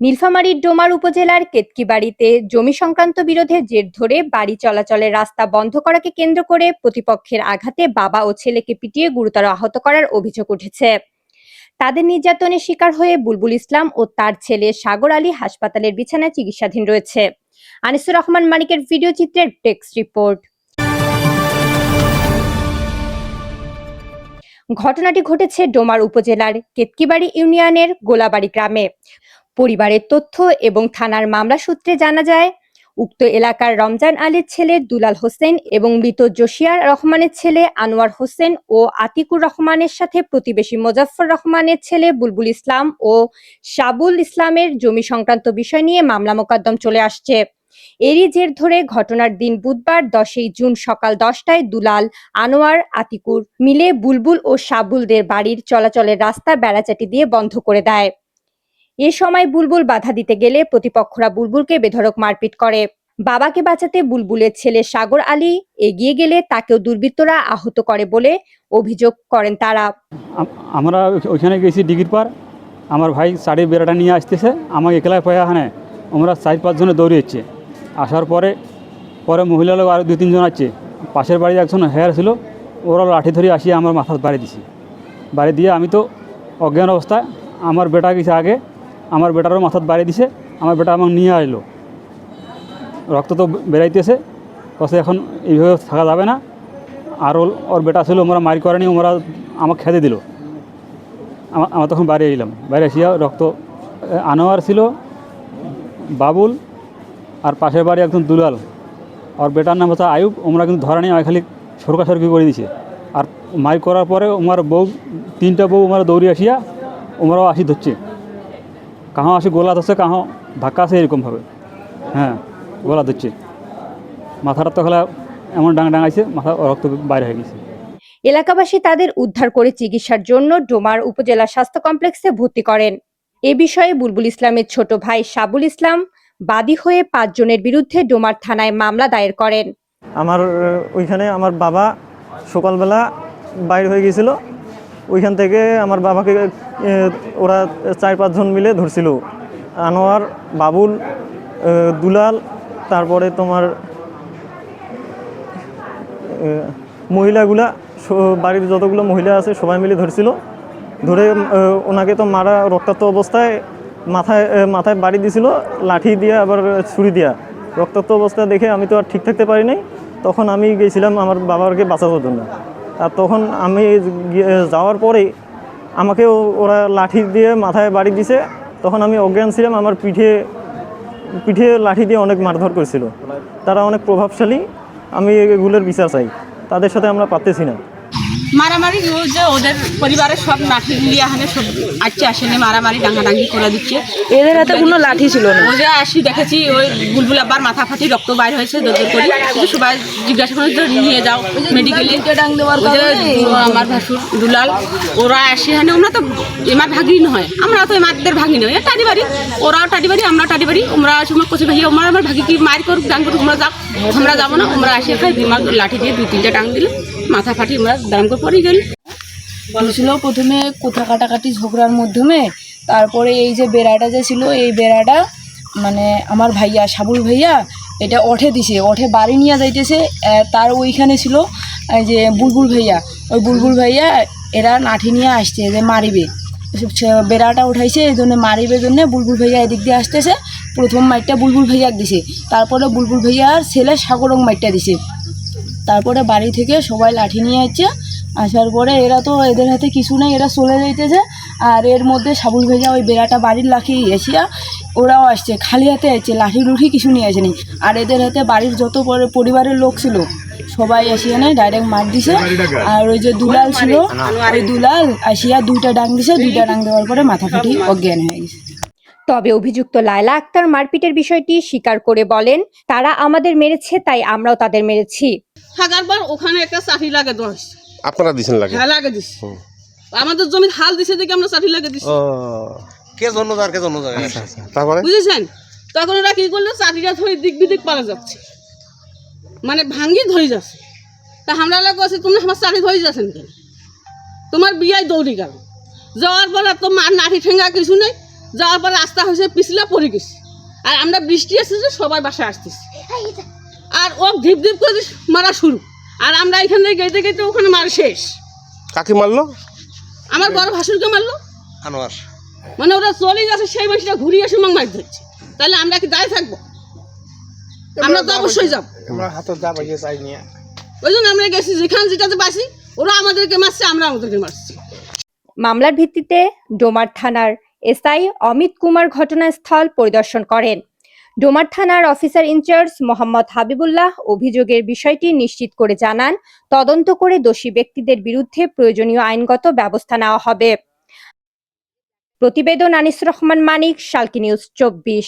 নীলফামারীর ডোমার উপজেলার কেতকিবাড়িতে জমি সংক্রান্ত বিরোধের জের ধরে বাড়ি চলাচলের রাস্তা বন্ধ করাকে কেন্দ্র করে প্রতিপক্ষের আঘাতে বাবা ও ছেলেকে পিটিয়ে গুরুতর আহত করার অভিযোগ উঠেছে। তাদের নির্যাতনের শিকার হয়ে বুলবুল ইসলাম ও তার ছেলে সাগর আলী হাসপাতালের বিছানায় চিকিৎসাধীন রয়েছে। আনিসুর রহমান মানিকের ভিডিও চিত্রের টেক্সট রিপোর্ট। ঘটনাটি ঘটেছে ডোমার উপজেলার কেতকিবাড়ি ইউনিয়নের গোলাবাড়ি গ্রামে। পরিবারের তথ্য এবং থানার মামলা সূত্রে জানা যায়, উক্ত এলাকার রমজান আলীর ছেলে দুলাল হোসেন এবং মৃত জসিয়ার রহমানের ছেলে আনোয়ার হোসেন ও আতিকুর রহমানের সাথে প্রতিবেশী মোজাফফর রহমানের ছেলে বুলবুল ইসলাম ও শাবুল ইসলামের জমি সংক্রান্ত বিষয় নিয়ে মামলা মোকদ্দম চলে আসছে। এরই জের ধরে ঘটনার দিন বুধবার 10 জুন সকাল 10টায় দুলাল, আনোয়ার, আতিকুর মিলে বুলবুল ও শাবুলদের বাড়ির চলাচলের রাস্তা বেড়াচাটি দিয়ে বন্ধ করে দেয়। এ সময় বুলবুল বাধা দিতে গেলে প্রতিপক্ষরা বুলবুলকে বেধড়ক মারপিট করে। বাবাকে বাঁচাতে বুলবুলের ছেলে সাগর আলী এগিয়ে গেলে তাকেও দুর্বৃত্তরা আহত করে বলে অভিযোগ করেন তারা। আমরা ওইখানে গেছি ডিগির পার, আমার ভাই শাড়ির বেড়াটা নিয়ে আসতেছে, আমাকে একলাই পায়া হানে আমরা 4-5 জনে দৌড়িয়েছে। আসার পরে মহিলা লোক আরও 2-3 জন আছে, পাশের বাড়ি একজন হেয়ার ছিল, ওরা লাঠি ধরে আসিয়ে আমার মাথা বাড়ি দিছি। বাড়ি দিয়ে আমি তো অজ্ঞান অবস্থায়, আমার বেটা গেছে আগে, আমার বেটারও মাথাত বাড়ি দিছে। আমার বেটা আমাকে নিয়ে আসলো, রক্ত তো বেরাইতেছে, বসে এখন এইভাবে থাকা যাবে না। আর ওর বেটা ছিল, ওরা মারি করেনি, ওরা আমাকে খেতে দিল। আমার তখন বাইরে এলাম, বাইরে আসিয়া রক্ত। আনোয়ার ছিল, বাবুল আর পাশের বাড়ি একজন দুলাল, আর বেটার নাম হচ্ছে আয়ুব। ওরা কিন্তু ধরা নেই, খালি সরকাসরকি করে দিছে। আর মারি করার পরে ওমার বউ, 3টা বউ ওরা দৌড়ি আসিয়া ওমরাও আসি ধরছে, কাহো আসি গোলা ধরছে, কাহো ধাক্কা আছে এরকমভাবে। হ্যাঁ, গোলা ধরছে, মাথাটা তো খেলা এমন ডাঙাইছে, মাথা রক্ত বাইরে হয়ে গেছে। এলাকাবাসী তাদের উদ্ধার করে চিকিৎসার জন্য ডোমার উপজেলা স্বাস্থ্য কমপ্লেক্সে ভর্তি করেন। এ বিষয়ে বুলবুল ইসলামের ছোট ভাই শাবুল ইসলাম বাদী হয়ে 5 জনের বিরুদ্ধে ডোমার থানায় মামলা দায়ের করেন। আমার ওইখানে আমার বাবা সকালবেলা বাইর হয়ে গিয়েছিল, ওইখান থেকে আমার বাবাকে ওরা 4-5 জন মিলে ধরছিল। আনোয়ার, বাবুল, দুলাল, তারপরে তোমার মহিলাগুলা, বাড়ির যতগুলো মহিলা আছে সবাই মিলে ধরছিল। ধরে ওনাকে তো মারা রক্তাক্ত অবস্থায় মাথায় বাড়ি দিছিল লাঠি দিয়ে, আবার ছুরি দিয়া। রক্তাক্ত অবস্থা দেখে আমি তো আর ঠিক থাকতে পারি নাই, তখন আমি গেছিলাম আমার বাবাকে বাঁচানোর জন্য। আর তখন আমি যাওয়ার পরে আমাকে ওরা লাঠি দিয়ে মাথায় বাড়ি দিছে। তখন আমি অজ্ঞান ছিলাম, আমার পিঠে লাঠি দিয়ে অনেক মারধর করেছিল। তারা অনেক প্রভাবশালী, আমি এগুলোর বিচার চাই, তাদের সাথে আমরা পারতেছি না। মারামারি যে ওদের পরিবারের সব লাঠি নিয়ে আনে, সব আসেনি, মারামারি ডাঙ্গাডাঙ্গি করে দিচ্ছে। এদের হাতে কোনো লাঠি ছিল না। ওই যে আসি দেখেছি, ওই বুলবুল আবার মাথা ফাটি রক্ত বাইর হয়েছে, দরদর করে সবাই জিজ্ঞাসা করে নিয়ে যাও মেডিকেলে। আমার ভাসুর দুলাল ওরা আসি হানে, ওরা তো এমার ভাগি নয়, আমরা তো এমারদের ভাগি নয়, টাটি বাড়ি, ওরাও টাটি বাড়ি, আমরা টাটি বাড়ি। ওরা সময় কচি ভাই আমার ভাগি কি মার করুক, ডাং করুক, আমরা যাবো না। আমরা আসি খাই দিমাগ লাঠি দিয়ে 2-3টা ডাং দিল, মাথা ফাটি আমরা দাম করে পড়ে গেল। বলছিল প্রথমে কোথা কাটাকাটি ঝগড়ার মাধ্যমে, তারপরে এই যে বেড়াটা যে ছিল, এই বেড়াটা মানে আমার ভাইয়া সাবুল ভাইয়া এটা ওঠে দিছে, ওঠে বাড়ি নিয়ে যাইতেছে। তার ওইখানে ছিল এই যে বুলবুল ভাইয়া, ওই বুলবুল ভাইয়া এরা লাঠি নিয়ে আসছে যে মারিবে, বেড়াটা উঠাইছে, এই জন্য মারিবে জন্যে বুলবুল ভাইয়া এদিক দিয়ে আসতেছে। প্রথম মাইটটা বুলবুল ভাইয়া দিছে, তারপরে বুলবুল ভাইয়ার ছেলে সাগরং মাইটটা দিছে। তারপরে বাড়ি থেকে সবাই লাঠি নিয়ে আসছে। আসার পরে এরা তো এদের হাতে কিছু নেই, এরা চলে যাইতেছে। আর এর মধ্যে সাবুল ভাইয়া ওই বেড়াটা বাড়ির লাঠি এসিয়া ওরাও আসছে, খালি হাতে আসছে, লাঠি লুঠি কিছু নিয়ে আসেনি। আর এদের হাতে বাড়ির যত পরিবারের লোক ছিল সবাই আসিয়া নেই, ডাইরেক্ট মার দিছে। আর ওই যে দুলাল ছিল, ওই দুলাল আসিয়া 2টা ডাং দিছে, 2টা ডাং দেওয়ার পরে মাথা ফাটি অজ্ঞান হয়ে গেছে। তবে অভিযুক্ত লায়লা আক্তার মারপিটের বিষয়টি স্বীকার করে বলেন, তারা আমাদের মেরেছে, তাই আমরাও তাদের মেরেছি। থাকার পর ওখানে একটা চাঠি লাগে দোষ, আপনারা দিছেন লাগে? হ্যাঁ লাগে দিস, আমাদের জমির হাল দিছে দেখে আমরা চাঠি লাগে দিছি। কে জন্মদার তারপরে বুঝেছেন? তখন ওরা কি করলো, চাঠিটা ধরে দিক বিদিক পালা যাচ্ছে, মানে ভাঙ্গি ধরে যাচ্ছে। তা আমরা লোক আছে, তুমি আমার চাঠি ধরে যাচ্ছেন কেন, তোমার বিয়ায় দৌড়ি গেল। যাওয়ার পর তো মার নাঠি ঠেঙ্গা কিছু নেই, যাওয়ার পরে রাস্তা হয়েছে পিছলা পড়ে গেছে। আর আমরা বৃষ্টি আসতেছে, সবাই বাসায় আসতেছি, আর ও ধিপ ধিপ করে মারা শুরু। আর আমরা এখান থেকে গেতে গেতে ওখানে মারা শেষ। কাকে মারলো? আমার বড় ভাসুরকে মারলো। আনোয়ার। মানে ওরা চলে গেছে, সেই বয়সটা ঘুরিয়ে এসে মার ধরছে। তাহলে আমরা কি দায় থাকবো? আমরা তো অবশ্যই যাবো। ওই জন্য আমরা গেছি, যেখানে যেটাতে পাইছি ওরা আমাদেরকে মারছে, আমরা আমাদেরকে মারছি। মামলার ভিত্তিতে ডোমার থানার এসআই অমিত কুমার ঘটনাস্থল পরিদর্শন করেন। ডোমার থানার অফিসার ইনচার্জ মোহাম্মদ হাবিবুল্লাহ অভিযোগের বিষয়টি নিশ্চিত করে জানান, তদন্ত করে দোষী ব্যক্তিদের বিরুদ্ধে প্রয়োজনীয় আইনগত ব্যবস্থা নেওয়া হবে। প্রতিবেদন আনিসুর রহমান মানিক, শালকি নিউজ 24।